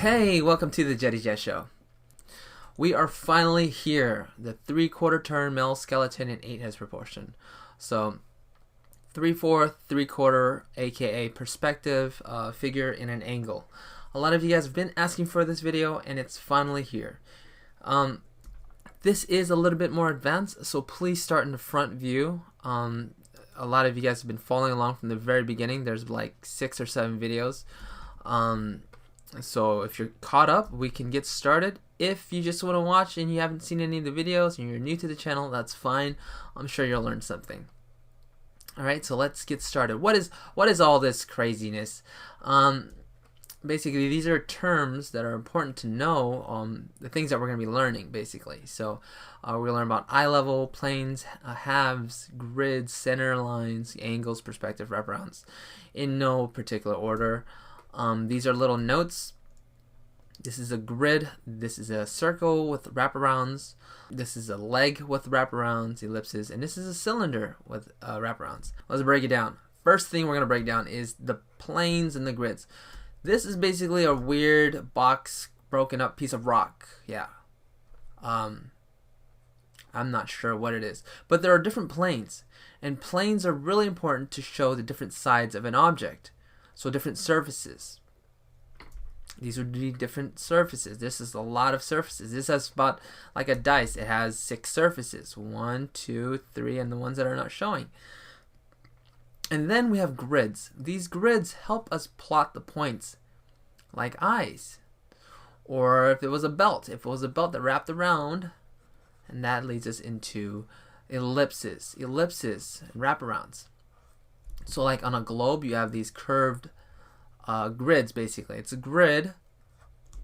Hey, welcome to the JettyJet show. We are finally here, the 3/4 turn male skeleton in 8 heads proportion. So 3/4, 3/4, aka perspective figure in an angle. A lot of you guys have been asking for this video and it's finally here. This is a little bit more advanced, so please start in the front view. A lot of you guys have been following along from the very beginning. There's like 6 or 7 videos. So if you're caught up, we can get started. If you just want to watch and you haven't seen any of the videos and you're new to the channel, that's fine. I'm sure you'll learn something. Alright, so let's get started. What is all this craziness? Basically, these are terms that are important to know, the things that we're going to be learning, basically. So we're going to learn about eye level, planes, halves, grids, center lines, angles, perspective, wraparounds, in no particular order. These are little notes. This is a grid. This is a circle with wraparounds. This is a leg with wraparounds, ellipses, and this is a cylinder with wraparounds. Let's break it down. First thing we're going to break down is the planes and the grids. This is basically a weird box, broken up piece of rock. Yeah. I'm not sure what it is. But there are different planes. And planes are really important to show the different sides of an object. So different surfaces. These would be different surfaces. This is a lot of surfaces. This has about like a dice. It has 6 surfaces. 1, 2, 3, and the ones that are not showing. And then we have grids. These grids help us plot the points, like eyes. Or if it was a belt. If it was a belt that wrapped around, and that leads us into ellipses. Ellipses and wraparounds. So like on a globe, you have these curved grids, basically. It's a grid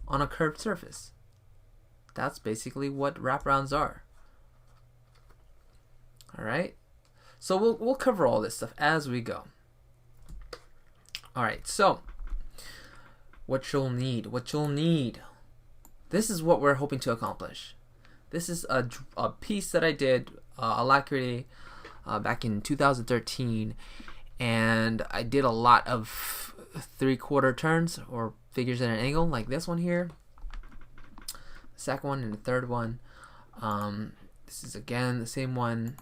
on a curved surface. That's basically what wraparounds are. Alright? So we'll cover all this stuff as we go. Alright, so what you'll need. This is what we're hoping to accomplish. This is a piece that I did, Alacrity, back in 2013. And I did a lot of 3/4 turns or figures at an angle, like this one here, the second one and the third one. This is again the same one.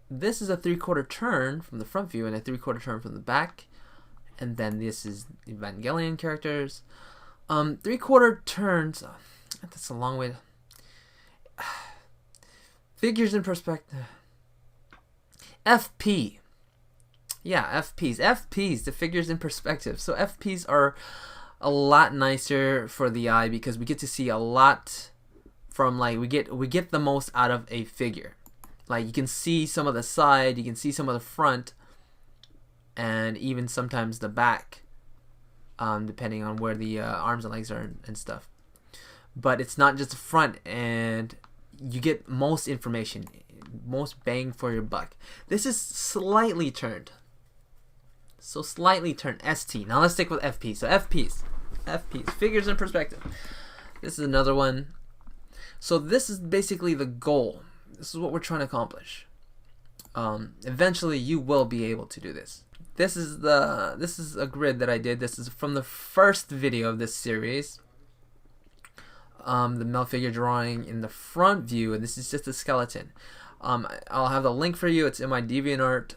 This is a 3/4 turn from the front view and a 3/4 turn from the back. And then this is Evangelion characters. 3/4 turns. That's a long way. Figures in perspective. FP. Yeah, FPs, the figures in perspective. So FPs are a lot nicer for the eye because we get to see a lot from, like, we get the most out of a figure. Like, you can see some of the side, you can see some of the front, and even sometimes the back, depending on where the arms and legs are and stuff. But it's not just the front, and you get most information, most bang for your buck. This is slightly turned. So slightly turned, ST. Now let's stick with FP. So FPs, figures in perspective. This is another one. So this is basically the goal. This is what we're trying to accomplish. Eventually you will be able to do this. This is a grid that I did. This is from the first video of this series. The male figure drawing in the front view, and this is just a skeleton. I'll have the link for you. It's in my DeviantArt.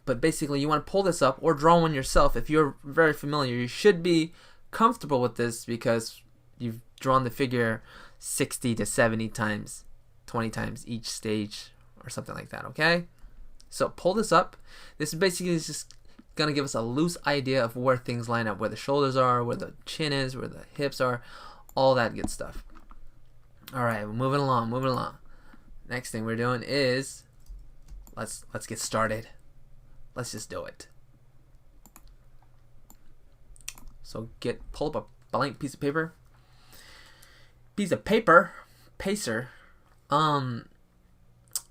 But basically, you want to pull this up or draw one yourself. If you're very familiar, you should be comfortable with this because you've drawn the figure 60 to 70 times, 20 times each stage or something like that, okay? So pull this up. This is basically just going to give us a loose idea of where things line up, where the shoulders are, where the chin is, where the hips are, all that good stuff. Alright, we're moving along. Next thing we're doing is, let's get started. Let's just do it. So pull up a blank piece of paper. Pacer, a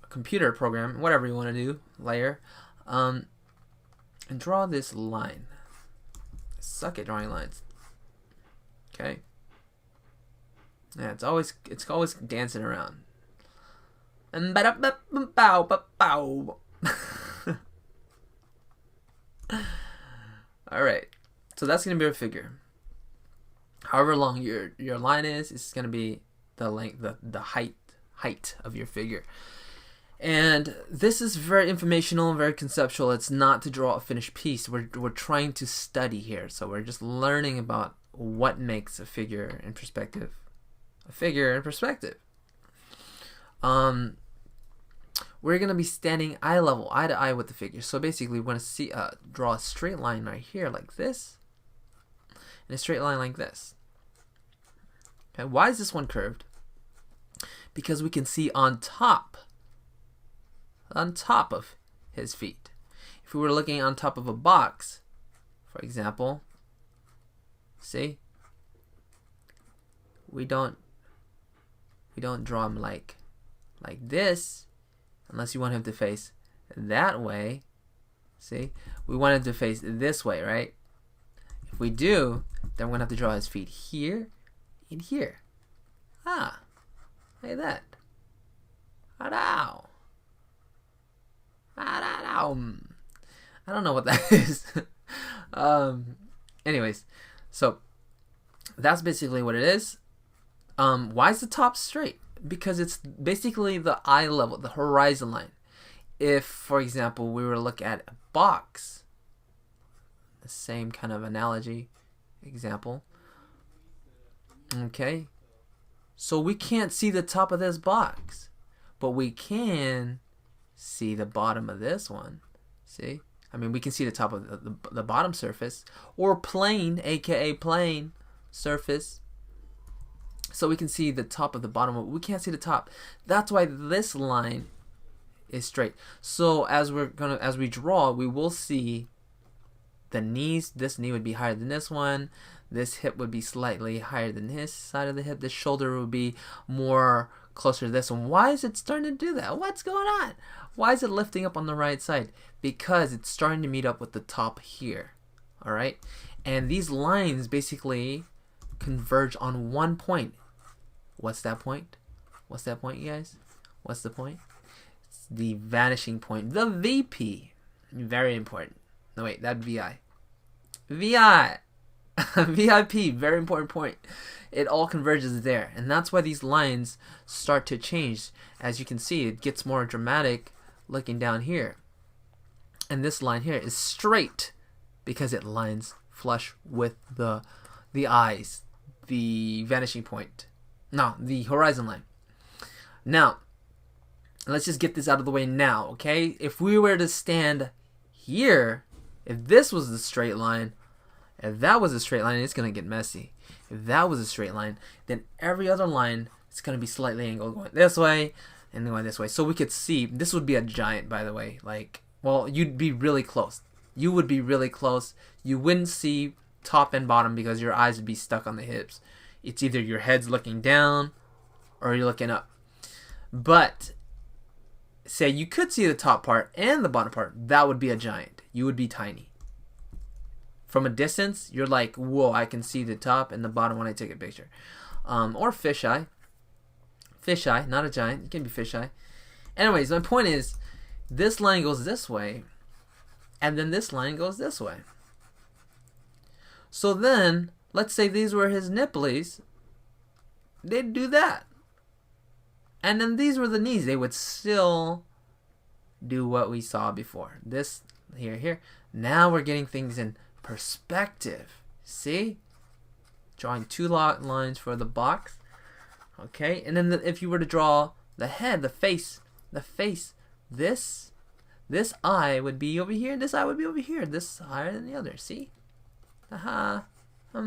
computer program, whatever you want to do, layer, and draw this line. I suck at drawing lines. Okay. Yeah, it's always dancing around. And Alright, so that's going to be our figure. however long your line is, it's going to be the length, the height of your figure. And this is very informational, very conceptual. It's not to draw a finished piece. We're trying to study here. So we're just learning about what makes a figure in perspective. A figure in perspective. We're going to be standing eye level, eye to eye with the figure. So basically we're going to see draw a straight line right here like this. And a straight line like this. Okay, why is this one curved? Because we can see on top of his feet. If we were looking on top of a box, for example, see, we don't draw him like this, unless you want him to face that way. See, we want him to face this way, right? If we do, then we're gonna have to draw his feet here and here. Ah, like that. Ow. I don't know what that is. Anyways, so that's basically what it is. Why is the top straight? Because it's basically the eye level, the horizon line. If, for example, we were to look at a box, the same kind of analogy, example. Okay, so we can't see the top of this box, but we can see the bottom of this one. See, I mean, we can see the top of the bottom surface, or plane, aka plane surface. So we can see the top of the bottom. We can't see the top. That's why this line is straight. So as we draw, we will see the knees. This knee would be higher than this one. This hip would be slightly higher than his side of the hip. This shoulder would be more closer to this one. Why is it starting to do that? What's going on? Why is it lifting up on the right side? Because it's starting to meet up with the top here. All right, and these lines basically converge on one point. What's that point? What's that point, you guys? What's the point? It's the vanishing point, the VP. Very important. No, wait, that VI. VI. VIP, very important point. It all converges there, and that's why these lines start to change. As you can see, it gets more dramatic looking down here. And this line here is straight because it lines flush with the eyes, the vanishing point. No, the horizon line. Now, let's just get this out of the way now, okay? If we were to stand here, if this was the straight line, if that was a straight line, it's going to get messy. If that was a straight line, then every other line is going to be slightly angled going this way and going this way. So we could see, this would be a giant, by the way. Like, well, you'd be really close. You would be really close. You wouldn't see top and bottom because your eyes would be stuck on the hips. It's either your head's looking down or you're looking up. But say you could see the top part and the bottom part, that would be a giant. You would be tiny. From a distance, you're like, whoa, I can see the top and the bottom when I take a picture. Or fisheye. Fisheye, not a giant. It can be fisheye. Anyways, my point is, this line goes this way, and then this line goes this way. So then, let's say these were his nipplies. They'd do that. And then these were the knees. They would still do what we saw before. This, here, here. Now we're getting things in perspective. See? Drawing two lines for the box. Okay? And then if you were to draw the head, the face, this eye would be over here, this eye would be over here. This higher than the other. See? Aha. I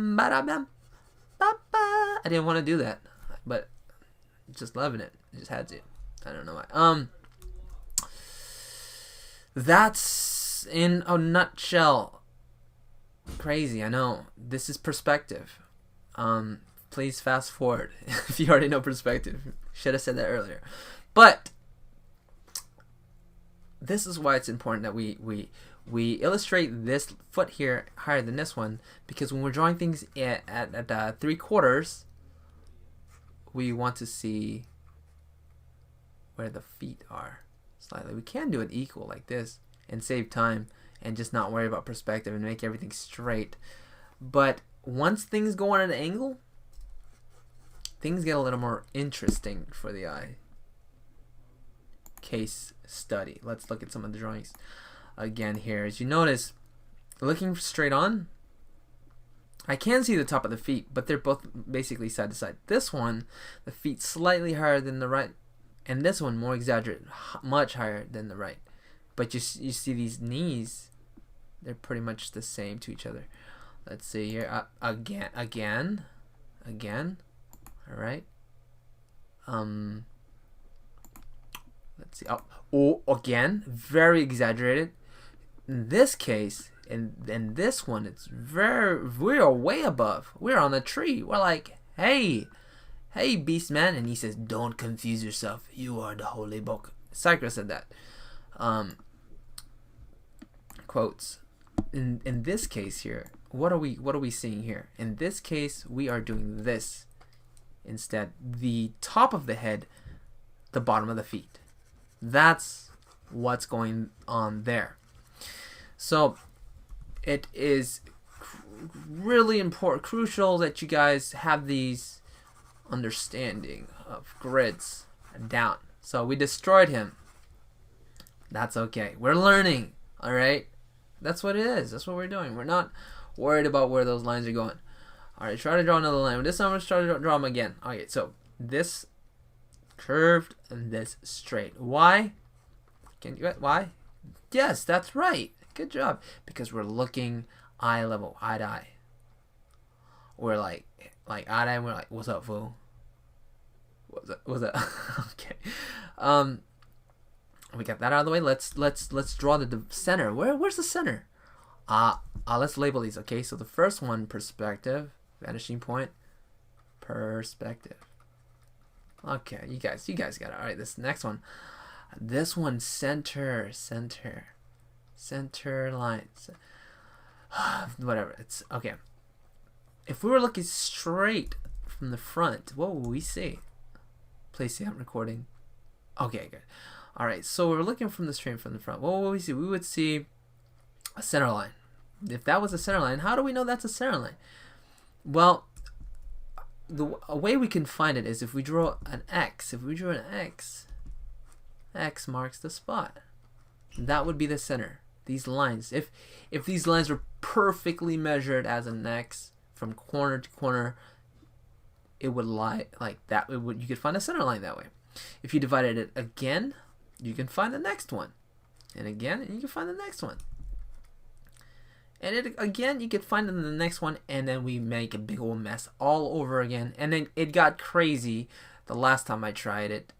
didn't want to do that, but just loving it. I just had to. I don't know why. That's in a nutshell. Crazy, I know. This is perspective. Please fast forward if you already know perspective. Should have said that earlier. But this is why it's important that we illustrate this foot here higher than this one, because when we're drawing things at 3/4, we want to see where the feet are slightly. We can do it equal like this and save time and just not worry about perspective and make everything straight. But once things go on an angle, things get a little more interesting for the eye. Case study. Let's look at some of the drawings again here. As you notice, looking straight on, I can see the top of the feet, but they're both basically side to side. This one, the feet slightly higher than the right, and this one more exaggerated, much higher than the right. But you see these knees, they're pretty much the same to each other. Let's see here, again. All right. Let's see. Oh, again, very exaggerated. In this case, in this one, it's we are way above. We're on a tree. We're like, hey, beast man, and he says, don't confuse yourself. You are the holy book. Sakura said that. Quotes. In this case here, what are we seeing here? In this case, we are doing this instead. The top of the head, the bottom of the feet. That's what's going on there. So it is really important, crucial that you guys have these understanding of grids down. So we destroyed him. That's okay. We're learning. All right. That's what it is. That's what we're doing. We're not worried about where those lines are going. All right. Try to draw another line. This time I'm going to try to draw them again. Okay. So this curved and this straight. Why? Can you? Why? Yes, that's right. Good job. Because we're looking eye level, eye to eye. We're like eye to eye, and we're like, what's up, fool? What's that? Okay. We got that out of the way. Let's draw the center. Where's the center? Let's label these. Okay. So the first one, perspective, vanishing point, perspective. Okay, you guys got it. All right, this next one. This one, center lines. Whatever. It's okay. If we were looking straight from the front, what would we see? Please see I'm recording. Okay, good. All right, so we're looking from the straight from the front. What would we see? We would see a center line. If that was a center line, how do we know that's a center line? Well, a way we can find it is if we draw an X. If we drew an X, X marks the spot. That would be the center. These lines, if these lines were perfectly measured as an X from corner to corner, it would lie like that. You could find a center line that way. If you divided it again, you can find the next one, and again, and you can find the next one. And it again, you could find it in the next one, and then we make a big old mess all over again. And then it got crazy the last time I tried it.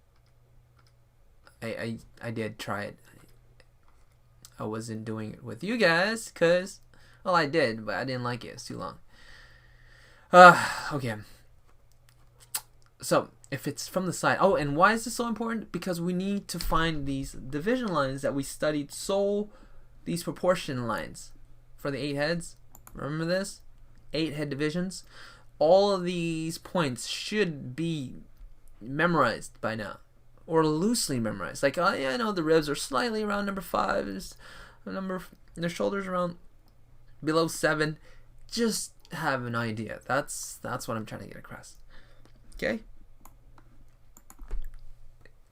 I did try it. I wasn't doing it with you guys, cause, well, I did, but I didn't like it. It's too long. Okay. So if it's from the side, oh, and why is this so important? Because we need to find these division lines that we studied. So these proportion lines. For the 8 heads, remember this? 8 head divisions. All of these points should be memorized by now, or loosely memorized. Like, oh yeah, I know the ribs are slightly around number 5. Their shoulders around below 7. Just have an idea. That's what I'm trying to get across. Okay.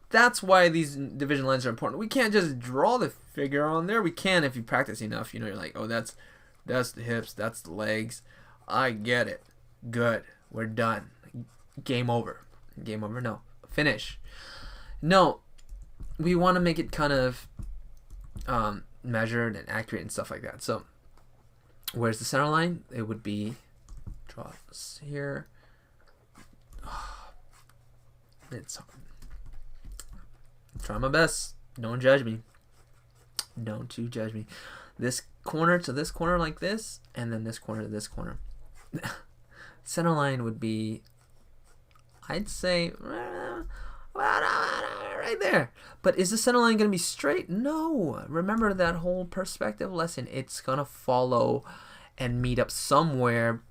That's why these division lines are important. We can't just draw the figure on there. We can if you practice enough. You know, you're like, oh, that's the hips, that's the legs. I get it. Good. We're done. Game over. Game over. No. Finish. No. We want to make it kind of measured and accurate and stuff like that. So, where's the center line? It would be, draw this here. It's try my best. Don't judge me. Don't you judge me. This corner to this corner like this, and then this corner to this corner. Center line would be, I'd say, right there. But is the center line going to be straight? No. Remember that whole perspective lesson. It's going to follow and meet up somewhere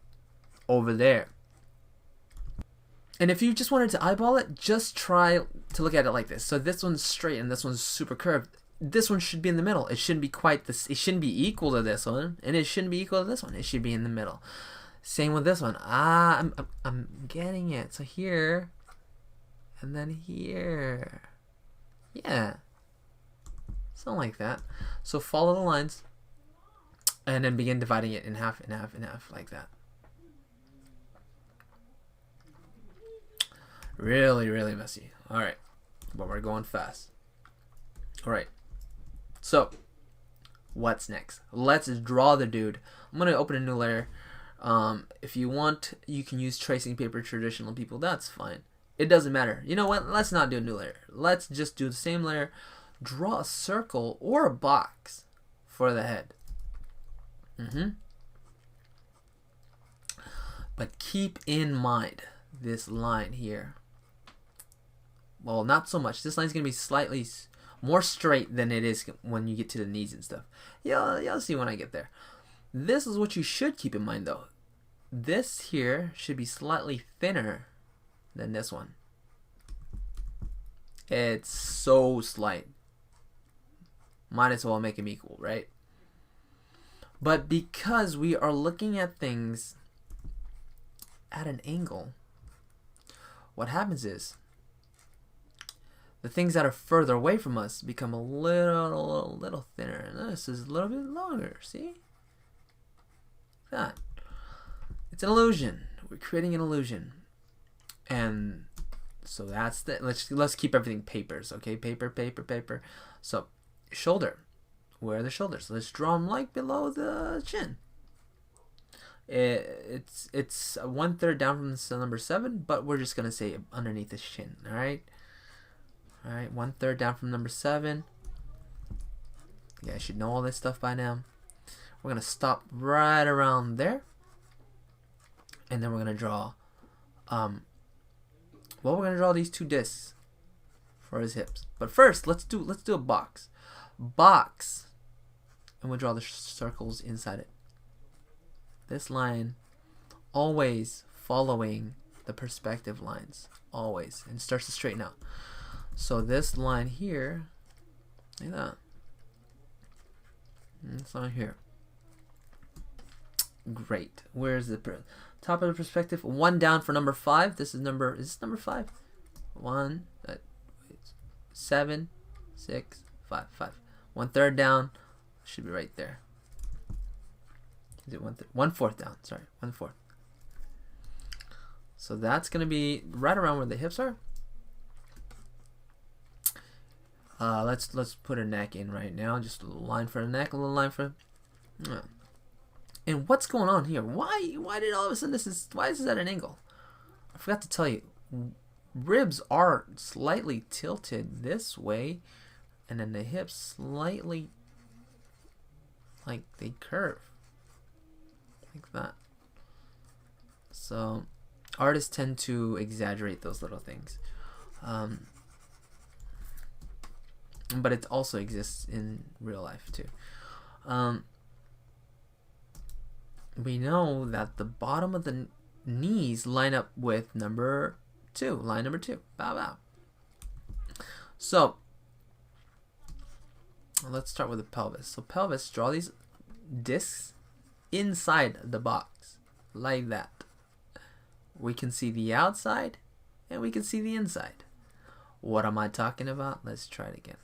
over there. And if you just wanted to eyeball it, just try to look at it like this. So this one's straight and this one's super curved. This one should be in the middle. It shouldn't be quite this. It shouldn't be equal to this one, and it shouldn't be equal to this one. It should be in the middle. Same with this one. I'm getting it. So here, and then here. Yeah. Something like that. So follow the lines, and then begin dividing it in half, in half, in half, like that. Really, really messy. Alright. But we're going fast. Alright. So, what's next? Let's draw the dude. I'm going to open a new layer. If you want, you can use tracing paper, traditional people. That's fine. It doesn't matter. You know what? Let's not do a new layer. Let's just do the same layer. Draw a circle or a box for the head. But keep in mind this line here. Well, not so much. This line's going to be slightly more straight than it is when you get to the knees and stuff. You'll see when I get there. This is what you should keep in mind, though. This here should be slightly thinner than this one. It's so slight. Might as well make them equal, right? But because we are looking at things at an angle, what happens is the things that are further away from us become a little thinner, and this is a little bit longer. See? That. It's an illusion. We're creating an illusion, and so that's the. Let's keep everything papers, okay? Paper. So, shoulder. Where are the shoulders? Let's draw them like below the chin. It's 1/3 down from the number 7, but we're just gonna say underneath the chin. All right. All right, 1/3 down from number 7. Yeah, I should know all this stuff by now. We're gonna stop right around there, and then we're gonna draw. Well, we're gonna draw these 2 discs for his hips. But first, let's do a box. Box, and we'll draw the circles inside it. This line, always following the perspective lines, always, and it starts to straighten out. So this line here, like that. This line here. Great. Where's the top of the perspective? 1 down for number 5. Is this number 5? 1, 7, 6, 5. 1/3 down. Should be right there. Is it 1/3? 1/4 down. Sorry, 1/4. So that's gonna be right around where the hips are. Let's put a neck in right now. Just a little line for a neck, a little line for. And what's going on here? Why did all of a sudden why is this at an angle? I forgot to tell you. Ribs are slightly tilted this way, and then the hips slightly like they curve like that. So artists tend to exaggerate those little things. But it also exists in real life too. We know that the bottom of the knees line up with number 2, line number 2. Bow. So let's start with the pelvis. So pelvis, draw these discs inside the box like that. We can see the outside and we can see the inside. What am I talking about? Let's try it again.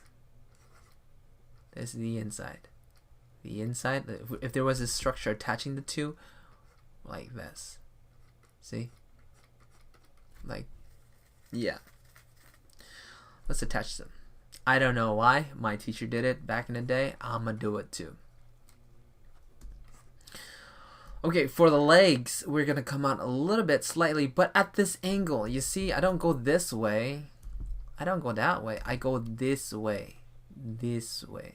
This is the inside. The inside, if there was a structure attaching the 2, like this. See? Like, yeah. Let's attach them. I don't know why. My teacher did it back in the day. I'm going to do it too. Okay, for the legs, we're going to come out a little bit slightly, but at this angle. You see, I don't go this way. I don't go that way. I go this way. This way.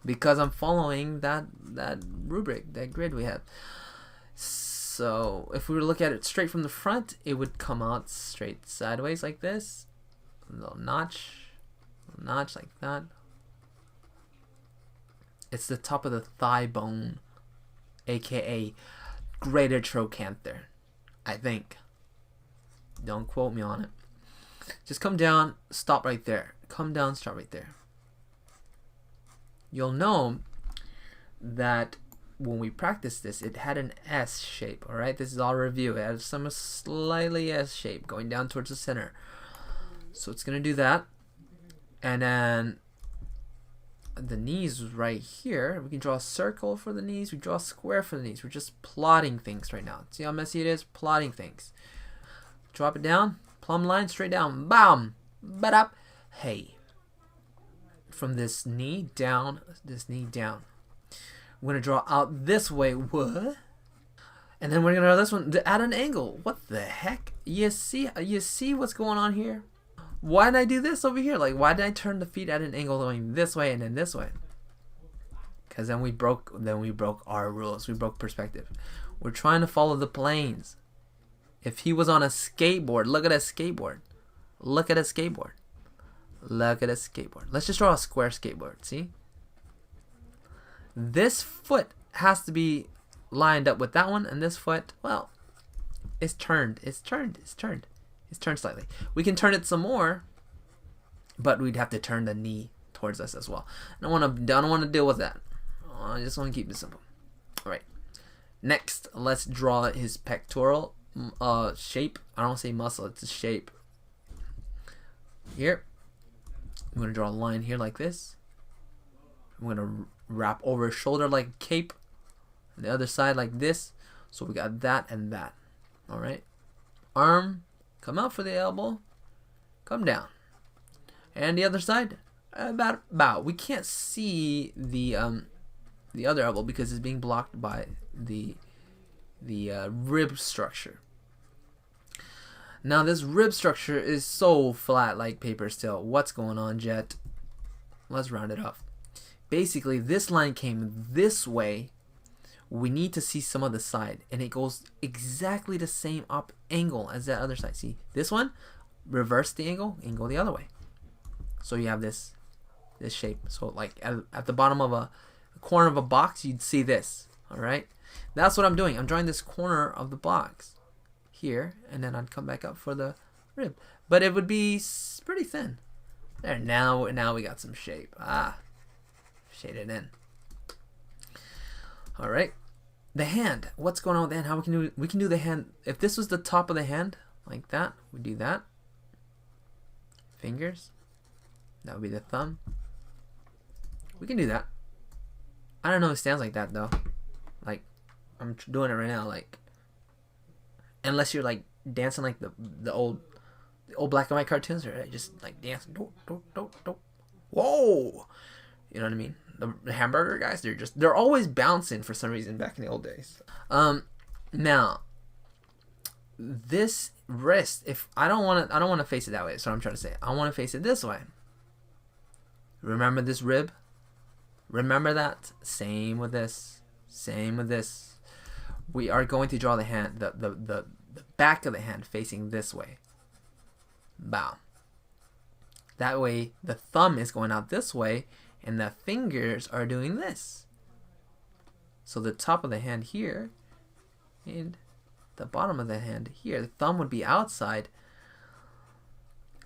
Because I'm following that rubric, that grid we have. So if we were to look at it straight from the front, it would come out straight sideways like this. A little notch like that. It's the top of the thigh bone, aka greater trochanter, I think. Don't quote me on it. Just come down, stop right there. Come down, stop right there. You'll know that when we practiced this, it had an S shape. All right, this is all review. It had some slightly S shape going down towards the center. So it's gonna do that, and then the knees right here. We can draw a circle for the knees. We draw a square for the knees. We're just plotting things right now. See how messy it is? Plotting things. Drop it down. Plumb line straight down. Bam. Ba-dap. Hey. From this knee down. This knee down. We're gonna draw out this way. What? And then we're gonna draw this one at an angle. What the heck? You see what's going on here? Why did I do this over here? Like, why did I turn the feet at an angle going this way and then this way? Because then we broke our rules. We broke perspective. We're trying to follow the planes. If he was on a skateboard, look at a skateboard. Look at a skateboard. Look at a skateboard. Let's just draw a square skateboard. See? This foot has to be lined up with that one, and this foot, well, it's turned. It's turned. It's turned. It's turned slightly. We can turn it some more, but we'd have to turn the knee towards us as well. I don't want to deal with that. I just want to keep it simple. All right. Next, let's draw his pectoral shape. I don't say muscle, it's a shape. Here, I'm going to draw a line here like this. I'm going to wrap over his shoulder like a cape. And the other side like this. So we got that and that. All right. Arm, come out for the elbow. Come down. And the other side, about bow. We can't see the other elbow because it's being blocked by the rib structure. Now this rib structure is so flat like paper still. What's going on, Jet? Let's round it off. Basically, this line came this way. We need to see some of the side, and it goes exactly the same up angle as that other side. See this one? Reverse the angle and go the other way. So you have this shape. So like at the bottom of a corner of a box, you'd see this. All right, that's what I'm doing. I'm drawing this corner of the box here, and then I'd come back up for the rib, but it would be pretty thin. There, now we got some shape. Shaded in. All right, the hand. What's going on with the hand? How we can do the hand? If this was the top of the hand, like that, we do that. Fingers. That would be the thumb. We can do that. I don't know if it stands like that though. Like, I'm doing it right now. Like, unless you're like dancing like the old black and white cartoons, or just like dancing. Whoa, you know what I mean? The hamburger guys, they're always bouncing for some reason back in the old days. Now this wrist, if I don't want to face it that way. That's what I'm trying to say. I want to face it this way. Remember this rib? Remember that? Same with this. Same with this. We are going to draw the hand, the back of the hand facing this way. Bow. That way the thumb is going out this way and the fingers are doing this. So the top of the hand here and the bottom of the hand here. The thumb would be outside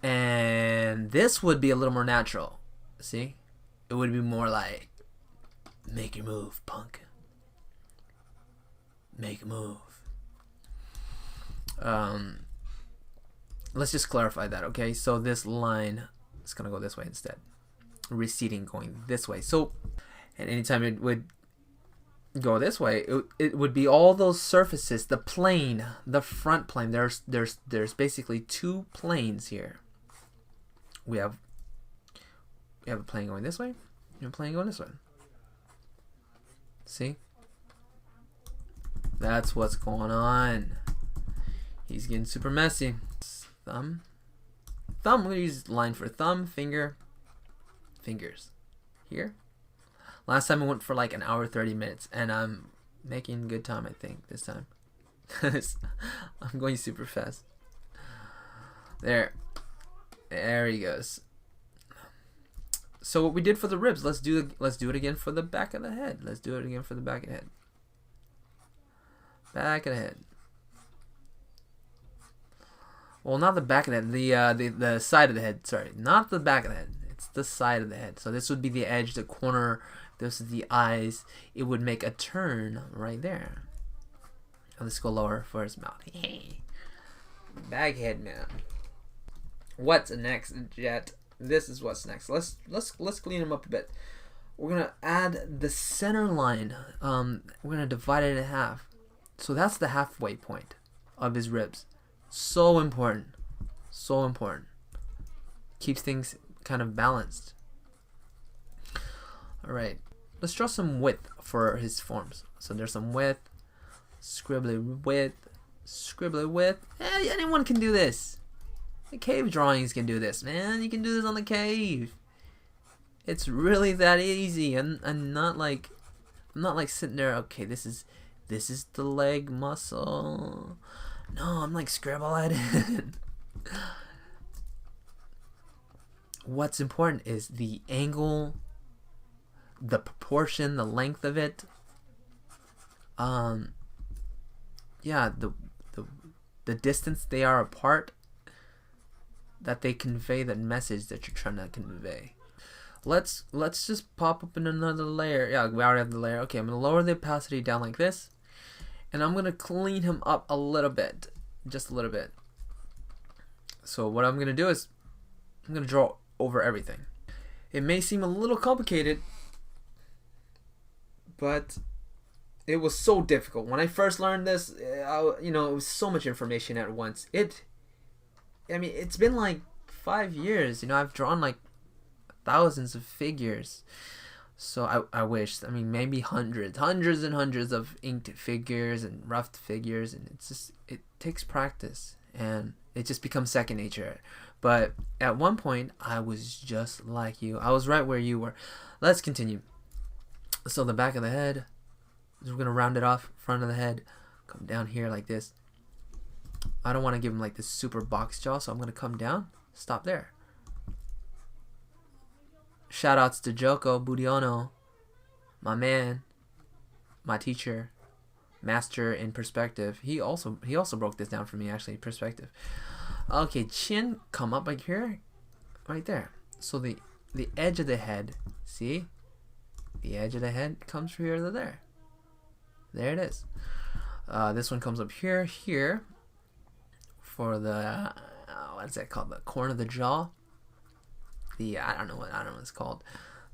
and this would be a little more natural. See? It would be more like, make your move, punk. Make a move. Let's just clarify that, okay? So this line is gonna go this way instead. Receding, going this way. So, and anytime it would go this way, it would be all those surfaces, the plane, the front plane. There's basically two planes here. We have a plane going this way, and a plane going this way. See? That's what's going on. He's getting super messy. Thumb. We're gonna use line for thumb, finger, fingers. Here. Last time I went for like an hour 30 minutes, and I'm making good time, I think, this time. I'm going super fast. There he goes. So what we did for the ribs, let's do it again for the back of the head. Let's do it again for the back of the head. Back of the head. Well, not the back of the head, the side of the head. Sorry, not the back of the head. It's the side of the head. So this would be the edge, the corner. This is the eyes. It would make a turn right there. Let's go lower for his mouth. Baghead man. What's next, Jet? This is what's next. Let's clean him up a bit. We're gonna add the center line. We're gonna divide it in half. So that's the halfway point of his ribs. So important. So important. Keeps things kind of balanced. Alright. Let's draw some width for his forms. So there's some width. Scribbly width. Scribbly width. Anyone can do this. The cave drawings can do this, man. You can do this on the cave. It's really that easy. I'm not like sitting there, okay, this is the leg muscle. No, I'm like scribble it in. What's important is the angle, the proportion, the length of it. Yeah, the distance they are apart, that they convey the message that you're trying to convey. Let's just pop up in another layer. Yeah, we already have the layer. Okay, I'm gonna lower the opacity down like this, and I'm gonna clean him up a little bit, just a little bit. So what I'm gonna do is I'm gonna draw over everything. It may seem a little complicated, but it was so difficult when I first learned this. It was so much information at once. I mean, it's been like 5 years. I've drawn like thousands of figures. So I wish. I mean, maybe hundreds and hundreds of inked figures and roughed figures, and it takes practice, and it just becomes second nature. But at one point, I was just like you. I was right where you were. Let's continue. So the back of the head, we're gonna round it off. Front of the head, come down here like this. I don't want to give him like this super box jaw, so I'm gonna come down, stop there. Shout outs to Joko Budiono, my man, my teacher, master in perspective. He also broke this down for me, actually, perspective. Okay, chin, come up like here, right there. So the edge of the head, see, the edge of the head comes from here to there. There it is. This one comes up here for the what's that called? The corner of the jaw. I don't know what it's called.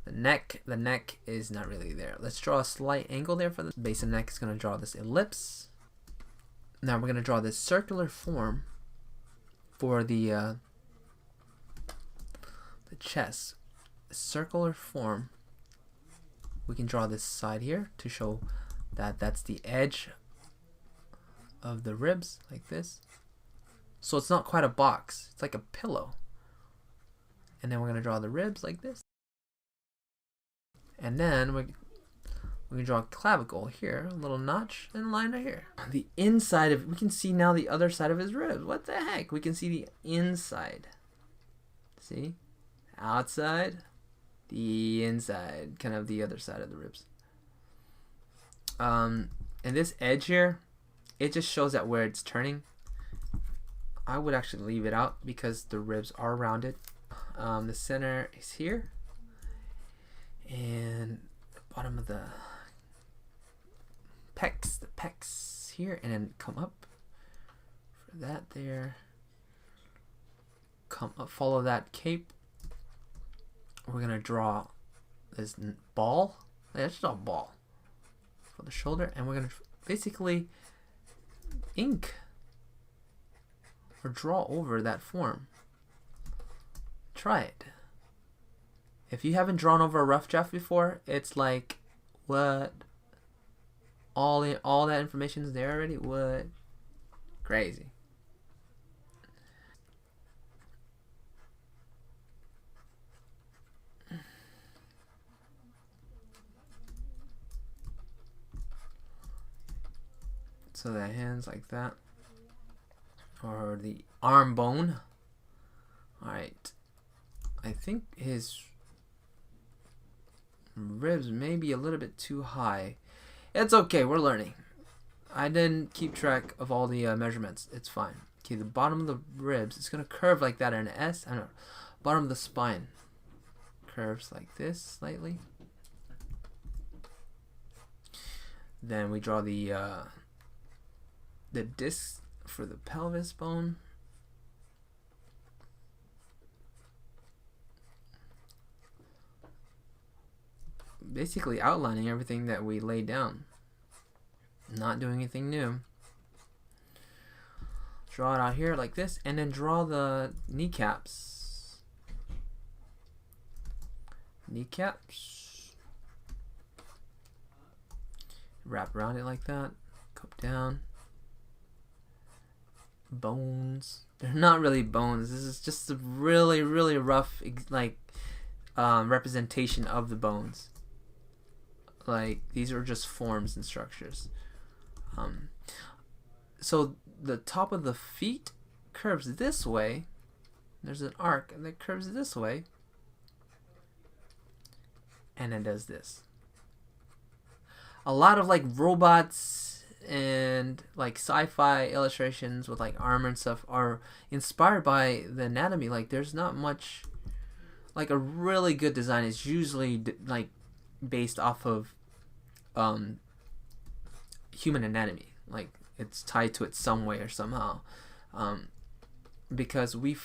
The neck is not really there. Let's draw a slight angle there for the base of the neck. Is going to draw this ellipse. Now we're going to draw this circular form for the chest. A circular form. We can draw this side here to show that that's the edge of the ribs, like this. So it's not quite a box. It's like a pillow. And then we're going to draw the ribs like this. And then we're going to draw a clavicle here, a little notch, and a line right here. The inside of, we can see now the other side of his ribs. What the heck? We can see the inside. See? Outside, the inside, kind of the other side of the ribs. And this edge here, it just shows that where it's turning. I would actually leave it out because the ribs are rounded. The center is here, and the bottom of the pecs here, and then come up for that there. Come up, follow that cape. We're gonna draw this ball. Yeah, it's just a ball for the shoulder, and we're gonna basically ink or draw over that form. Try it. If you haven't drawn over a rough draft before, it's like, what? All that information is there already? What? Crazy. So the hands like that, or the arm bone. All right. I think his ribs may be a little bit too high. It's okay, we're learning. I didn't keep track of all the measurements. It's fine. Okay, the bottom of the ribs, it's gonna curve like that in an S. I don't know. Bottom of the spine. curves like this slightly. Then we draw the disc for the pelvis bone. Basically outlining everything that we laid down. Not doing anything new. Draw it out here like this, and then draw the kneecaps. Kneecaps. Wrap around it like that. Come down. Bones. They're not really bones. This is just a really, really rough representation of the bones. Like, these are just forms and structures. So the top of the feet curves this way. There's an arc that curves this way. And it does this. A lot of like robots and like sci-fi illustrations with like armor and stuff are inspired by the anatomy. Like, there's not much, like, a really good design is usually like based off of human anatomy. Like, it's tied to it some way or somehow, because we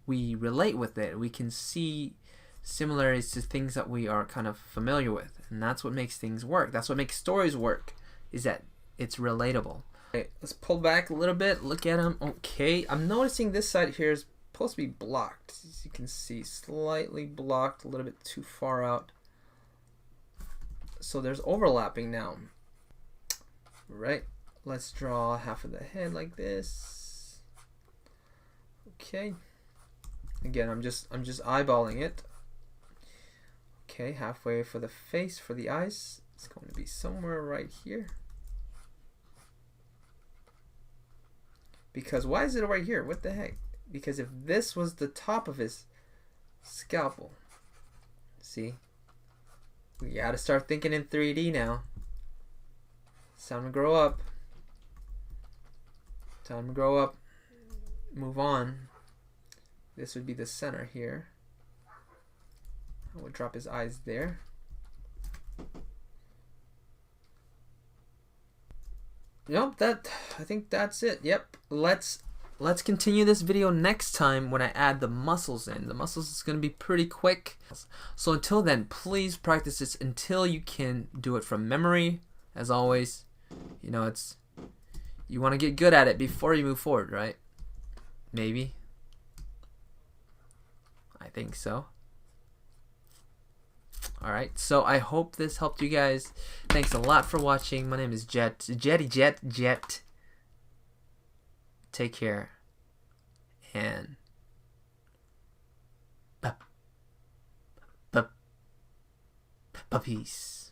relate with it. We can see similarities to things that we are kind of familiar with, and that's what makes things work. That's what makes stories work, is that it's relatable. Okay, let's pull back a little bit, look at them. Okay, I'm noticing this side here is supposed to be blocked. As you can see, slightly blocked, a little bit too far out. So there's overlapping now. Right, let's draw half of the head like this. Okay, again, I'm just eyeballing it. Okay, halfway for the face, for the eyes. It's going to be somewhere right here. Because why is it right here? What the heck? Because if this was the top of his scalpel, see, we gotta start thinking in 3D now. It's time to grow up. Time to grow up. Move on. This would be the center here. I would drop his eyes there. Yep, I think that's it. Yep. Let's continue this video next time when I add the muscles in. The muscles is going to be pretty quick. So until then, please practice this until you can do it from memory. As always, you know, you want to get good at it before you move forward, right? Maybe. I think so. Alright, so I hope this helped you guys. Thanks a lot for watching. My name is JettyJet. Take care. And peace.